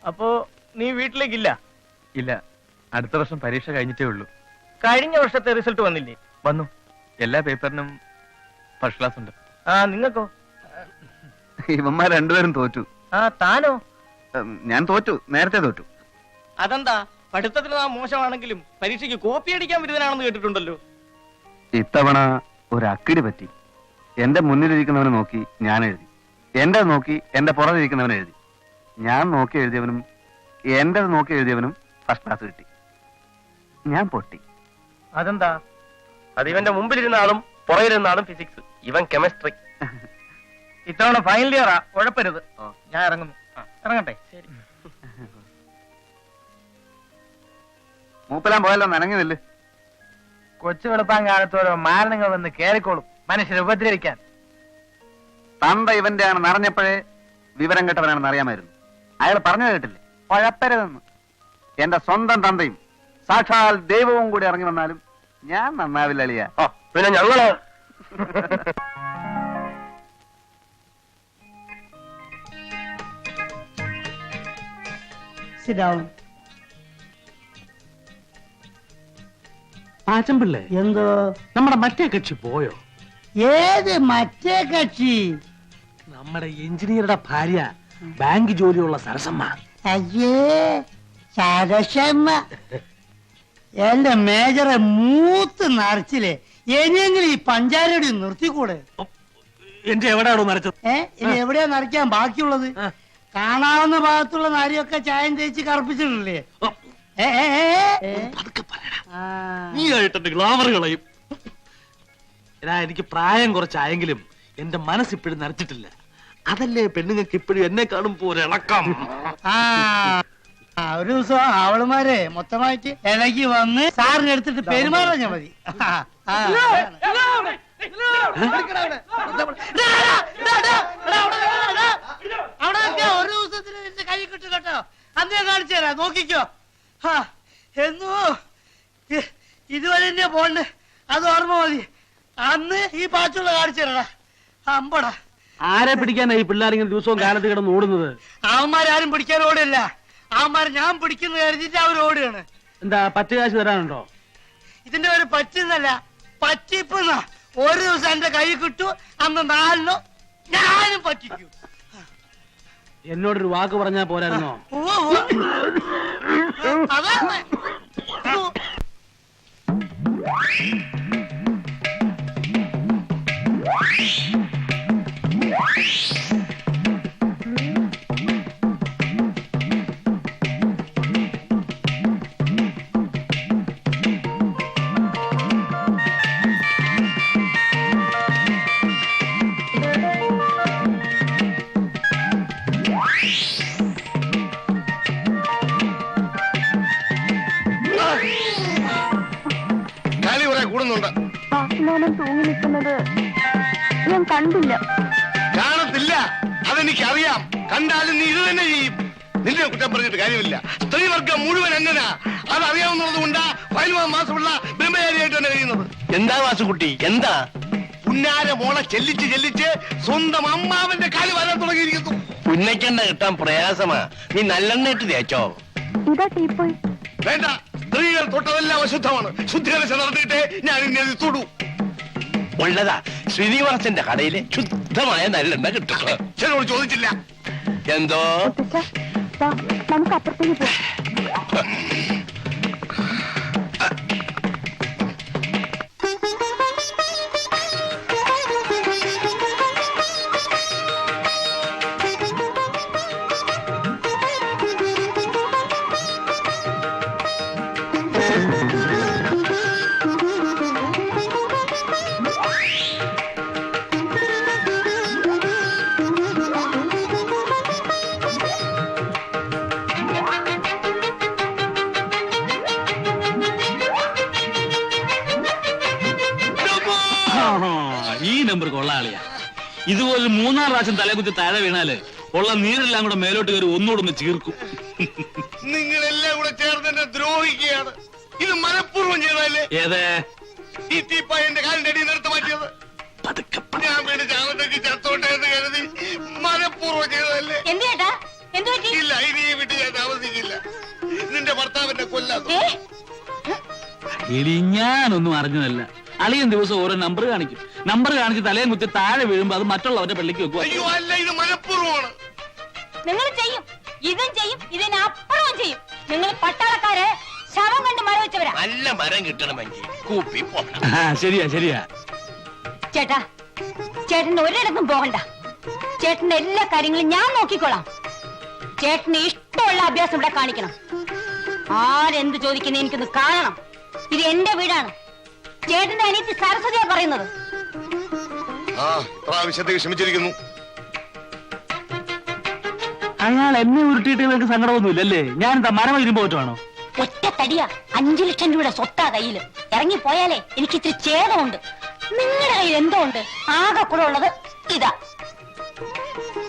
അപ്പോ നീ വീട്ടിലേക്കില്ല? ഇല്ല, അടുത്ത വർഷം പരീക്ഷ കഴിഞ്ഞിട്ടേ ഉള്ളൂ. കഴിഞ്ഞ വർഷത്തെ റിസൾട്ട് വന്നില്ലേ? വന്നു. എല്ലാ പേപ്പറിനും ഫസ്റ്റ് ക്ലാസ് ഉണ്ട്. നിങ്ങൾക്കോ? ഇവന്മാർ രണ്ടുപേരും തോറ്റു. താനോ? ഞാൻ തോറ്റു, നേരത്തെ തോറ്റു. അതെന്താ? പഠിത്തത്തിന് മോശമാണെങ്കിലും പരീക്ഷയ്ക്ക് കോപ്പി അടിക്കാൻ വിരുദ്ധനാണെന്ന് കേട്ടിട്ടുണ്ടല്ലോ. ഇത്തവണ ഒരു അക്കിടി പറ്റി. എന്റെ മുന്നിലിരിക്കുന്നവനെ നോക്കി ഞാൻ എഴുതി, എന്റെ നോക്കി എന്റെ പുറകിരിക്കുന്നവൻ എഴുതി. ഞാൻ നോക്കി എഴുതിയവനും എന്റെ നോക്കി എഴുതിയവനും ഫസ്റ്റ് ക്ലാസ് കിട്ടി. ഞാൻ പൊട്ടി. അതെന്താ? അത് ഇവന്റെ മുമ്പിലിരുന്ന ആളും പുറകിലിരുന്ന ആളും ഫിസിക്സ്, ഇവൻ കെമിസ്ട്രി. ഇത്തവണ ഫൈനൽ ഇയറാ, ഉഴപ്പരുത്. ഞാൻ ഇറങ്ങുന്നു. ഇറങ്ങട്ടെ? ശരി. മൂപ്പലാൻ പോയല്ലോ, നനങ്ങുന്നില്ല. കൊച്ചു വെളുപ്പാൻ കാലത്തോരോ മാരണങ്ങൾ വന്ന് കേറിക്കോളും മനുഷ്യരെ ഉപദ്രവിക്കാൻ. തന്ത ഇവന്റെ ആണെന്ന് അറിഞ്ഞപ്പോഴേ വിവരം കെട്ടവനാണെന്ന് അറിയാമായിരുന്നു. അയാൾ പറഞ്ഞു കേട്ടില്ലേ, കുഴപ്പരുതെന്ന്. എന്റെ സ്വന്തം തന്തയും സാക്ഷാൽ ദൈവവും കൂടി ഇറങ്ങി വന്നാലും ഞാൻ നന്നാവില്ല അളിയ. പിന്നെ ഞങ്ങള് ആച്ചമ്പിള്ളേ, എന്തോ നമ്മുടെ മറ്റേ കക്ഷി പോയോ? ഏത് മറ്റേ കക്ഷി? നമ്മുടെ എഞ്ചിനീയറുടെ ഭാര്യ, ബാങ്ക് ജോലിയുള്ള സരസമ്മ. അയ്യേ, സരസമ്മ എന്റെ മേജറെ മൂത്ത് നിറച്ചില്ലേ. ഇനിയെങ്കിലും ഈ പഞ്ചാരടി നിർത്തിക്കൂടെ? എന്റെ എവിടെയാണോ നരച്ചത്? ഇനി എവിടെയാ നിറയ്ക്കാൻ ബാക്കിയുള്ളത്? കാണാവുന്ന ഭാഗത്തുള്ള നാരിയൊക്കെ ചായം തേച്ച് കറുപ്പിച്ചിട്ടില്ലേ? നീ ആയിട്ടെന്റെ ഗ്ലാമർ കളയും. എനിക്ക് പ്രായം കുറച്ചായെങ്കിലും എന്റെ മനസ്സിപ്പോഴും നരച്ചിട്ടില്ല. അതല്ലേ പെണ്ണുങ്ങൾക്ക് ഇപ്പോഴും എന്നെ കാണുമ്പോ ഒരിളക്കം. ഒരു ദിവസം അവളുമാരെ മൊത്തമായിട്ട് ഇളകി വന്ന് സാറിന് എടുത്തിട്ട് പെരുമാറാഞ്ഞാ മതി. ഒരു ദിവസത്തിന് എന്റെ കൈ കിട്ടും കേട്ടോ. അന്നേ കാണിച്ചു തരാം, നോക്കിക്കോ. എന്നോ ഇതുവരെ എന്നെ പോണ്ട്, അത് ഓർമ്മ മതി. അന്ന് ഈ പാച്ചുള്ള കാണിച്ചു തരടാ. അമ്പടാ, ആരെ പിടിക്കാനാ ഈ പിള്ളേരിങ്ങനെ ദിവസവും കാലത്ത് കിടന്ന് ഓടുന്നത്? അവന്മാരാരും പിടിക്കാൻ ഓടില്ല. അവന്മാർ ഞാൻ പിടിക്കുന്ന കരുതിട്ട് അവർ ഓടുകയാണ്. എന്താ പറ്റുകാശ് തരാനുണ്ടോ? ഇതിന്റെ ഒരു പറ്റുന്നല്ല, പറ്റിപ്പുന്ന. ഒരു ദിവസം എന്റെ കൈ കിട്ടു, അന്ന് 4 ഞാനും പറ്റിക്കും. എന്നോടൊരു വാക്ക് പറഞ്ഞാ പോരായിരുന്നോ? അതാണ്. തൂങ്ങി നിൽക്കുന്നത് ഞാൻ കണ്ടില്ല. കാണത്തില്ല, അതെനിക്കറിയാം. കണ്ടാലും നീ ഇത് തന്നെ ചെയ്യും. നിന്നെ കുറ്റം പറഞ്ഞിട്ട് കാര്യമില്ല. സ്ത്രീവർഗം മുഴുവൻ എങ്ങനാ അതറിയാവുന്നത് കൊണ്ടാ 15 മാസമുള്ള ബ്രഹ്മചാരിയായിട്ട് തന്നെ കഴിയുന്നത്. എന്താ വാസുകുട്ടി, എന്താ? പുന്നാര മോളെ ചെല്ലിച്ച് ചെല്ലിച്ച് സ്വന്തം അമ്മാവന്റെ കാല് വരാൻ തുടങ്ങിയിരിക്കുന്നു. പുന്നയ്ക്കെണ്ണ കിട്ടാൻ പ്രയാസമാ. നീ നല്ലെണ്ണ ഇട്ട് തേച്ചോ? ഇതാ ടീപ്പോയി. വേണ്ട, സ്ത്രീകൾ തൊട്ടതെല്ലാം അശുദ്ധമാണ്. ശുദ്ധികലശ നടത്തിയിട്ടേ ഞാൻ ഇന്നെ തൊടൂ. ഉള്ളതാ, ശ്രീനിവാസന്റെ കടയിലെ ശുദ്ധമായ നല്ലെണ്ണ കിട്ടും. ചിലരോട് ചോദിച്ചില്ല. എന്തോ നമുക്ക് അപ്പുറത്തേക്ക് പോവാം. ഈ നമ്പർ കൊള്ളാളിയാ. ഇതുപോലെ 3-4 പ്രാവശ്യം തലകുത്തി താഴെ വീണാല് ഉള്ള നീരെല്ലാം കൂടെ മേലോട്ട് കയറി ഒന്നുകൂടെ ചീർക്കും. നിങ്ങളെല്ലാം കൂടെ ചേർന്ന് എന്നെ ദ്രോഹിക്കുകയാണ്. ഇത് മനഃപൂർവ്വം ചെയ്തല്ലേ? ഏതേ ഈ തീപ്പായന്റെ കാലിന്റെ അടിയിൽ നിർത്തി മാറ്റിയത് ഞാൻ വേണ്ടി ചാവത്തേക്ക് ചത്തോട്ടെ എന്ന് കരുതി മനഃപൂർവ്വം ചെയ്തതല്ലേ? എന്ത് ചേട്ടാ, എന്ത് പറ്റി? ഇല്ല, ഇനി ഈ വിട്ട് ഞാൻ അവന്റെ കൊല്ലാതെ. എടി ഞാനൊന്നും അറിഞ്ഞതല്ല. അളിയൻ ദിവസം ഓരോ നമ്പർ കാണിക്കും. നമ്പർ കാണിച്ച് തലയും കുത്തി താഴെ വീഴുമ്പോ അത് മറ്റുള്ളവരുടെ പള്ളിക്ക് വെക്കുക. അയ്യോ അല്ല, ഇത് മനഃപൂർവ്വമാണ്. നിങ്ങൾ ചെയ്യും, ഇതും ചെയ്യും, ഇതിനപ്പുറവും ചെയ്യും. നിങ്ങൾ പട്ടാളക്കാര് ശവം കണ്ട് മരം വെച്ചവരാ. നല്ല മരം കിട്ടണമെങ്കിൽ കൂപ്പി പോകണം. ശരിയാ ശരിയാ. ചേട്ടാ, ചേട്ടന് ഒരിടത്തും പോകണ്ട. ചേട്ടന്റെ എല്ലാ കാര്യങ്ങളും ഞാൻ നോക്കിക്കോളാം. ചേട്ടന് ഇഷ്ടമുള്ള അഭ്യാസം ഇവിടെ കാണിക്കണം. ആരെന്ത് ചോദിക്കുന്ന എനിക്കൊന്ന് കാണണം. ഇത് എന്റെ വീടാണ്. ചേട്ടന്റെ അനിയത്തി സരസ്വതിയാ പറയുന്നത്. പ്രാവശ്യത്തേക്ക് ക്ഷമിച്ചിരിക്കുന്നു. അയാൾ എന്നെ ഉരുട്ടിയിട്ട് നിങ്ങൾക്ക് സങ്കടമൊന്നുമില്ലല്ലേ? ഞാൻ എന്താ മരം ഇരുമ്പോ പറ്റുവാണോ? ഒറ്റ തടിയാ, 5 ലക്ഷം രൂപയുടെ സ്വത്താ കയ്യില്. ഇറങ്ങിപ്പോയാലേ എനിക്ക് ഇത്തിരി ഛേദമുണ്ട്. നിങ്ങളുടെ കയ്യിൽ എന്തോ ഉണ്ട്. ആകെ കൂടെ ഉള്ളത് ഇതാ.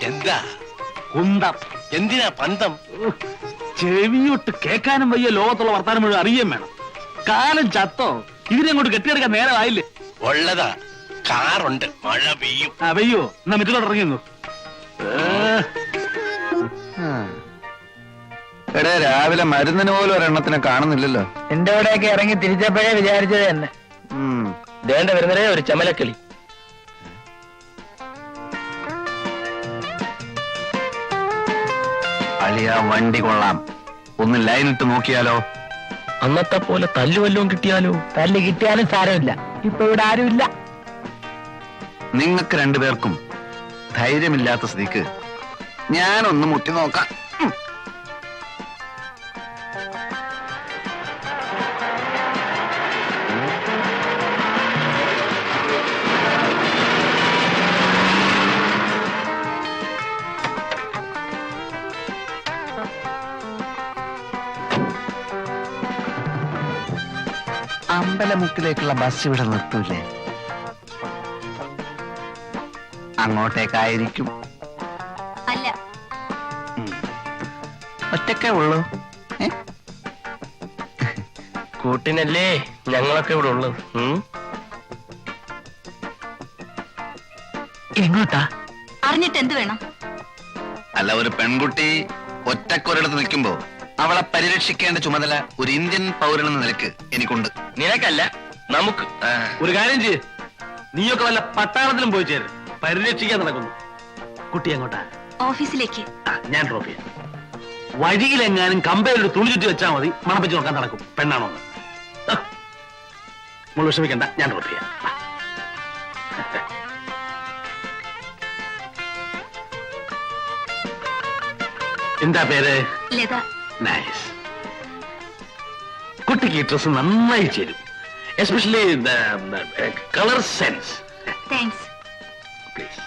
എന്താ കുന്തം. എന്തിനാ പന്തം? ചെവിയൊട്ട് കേൾക്കാനും വയ്യ. ലോകത്തുള്ള വർത്താനം മുഴുവൻ അറിയാൻ വേണം. കാലം ചത്തോ? ഇതിനെ അങ്ങോട്ട് കെട്ടിയെടുക്കാൻ നേരമായില്ലേ? ഉള്ളതാ, കാറുണ്ട്, മഴ പെയ്യും. പെയ്യോ? എന്നാ മറ്റുള്ളവർ ഇറങ്ങിയെന്നു. എടേ, രാവിലെ മരുന്നിന് പോലും ഒരെണ്ണത്തിനെ കാണുന്നില്ലല്ലോ. എന്റെ അവിടെയൊക്കെ ഇറങ്ങി തിരിച്ചപ്പോഴേ വിചാരിച്ചത് തന്നെ. ദേണ്ട വരുന്നതേ ഒരു ചമലക്കിളി. അളിയ വണ്ടി കൊള്ളാം. ഒന്ന് ലൈനിട്ട് നോക്കിയാലോ? അന്നത്തെ പോലെ തല്ലുവല്ലോം കിട്ടിയാലോ? തല്ല് കിട്ടിയാലും സാരമില്ല. ഇപ്പൊ ഇവിടെ ആരുമില്ല. നിങ്ങൾക്ക് രണ്ടുപേർക്കും ധൈര്യമില്ലാത്ത സ്ഥിതിക്ക് ഞാനൊന്ന് മുട്ടി നോക്കാം. അമ്പലമുക്കിലേക്കുള്ള ബസ് ഇവിടെ നിർത്തൂലേ? അങ്ങോട്ടേക്കായിരിക്കും. അല്ല, ഒറ്റക്കേ ഉള്ളൂ. കൂട്ടിനല്ലേ ഞങ്ങളൊക്കെ ഇവിടെ ഉള്ളത്. എങ്ങോട്ടാ? അറിഞ്ഞിട്ട് എന്ത് വേണം? അല്ല, ഒരു പെൺകുട്ടി ഒറ്റക്കൊരിടത്ത് നിൽക്കുമ്പോ അവളെ പരിരക്ഷിക്കേണ്ട ചുമതല ഒരു ഇന്ത്യൻ പൗരനെന്ന നിലക്ക് എനിക്കുണ്ട്. നിനക്കല്ല, നമുക്ക്. ഒരു കാര്യം ചെയ്യ്, നീയൊക്കെ വല്ല പട്ടാളത്തിലും പോയി ചേരും. പരിരക്ഷിക്കാൻ നടക്കുന്നു. കുട്ടി എങ്ങോട്ടാ? ഓഫീസിലേക്ക്. ഞാൻ ഡ്രോപ്പ് ചെയ്യാം. വഴിയിലെങ്ങാനും കമ്പയിലൊരു തുണി ചുറ്റി വെച്ചാൽ മതി, മണപ്പിച്ച് നോക്കാൻ നടക്കും പെണ്ണാണോ. നമ്മൾ വിഷമിക്കണ്ട, ഞാൻ ഡ്രോപ്പ് ചെയ്യാം. എന്താ പേര്? ലത. നൈസ്. കുട്ടിക്ക് ഈ ഡ്രസ് നന്നായി ചേരും. Especially colour sense. Thanks. Please.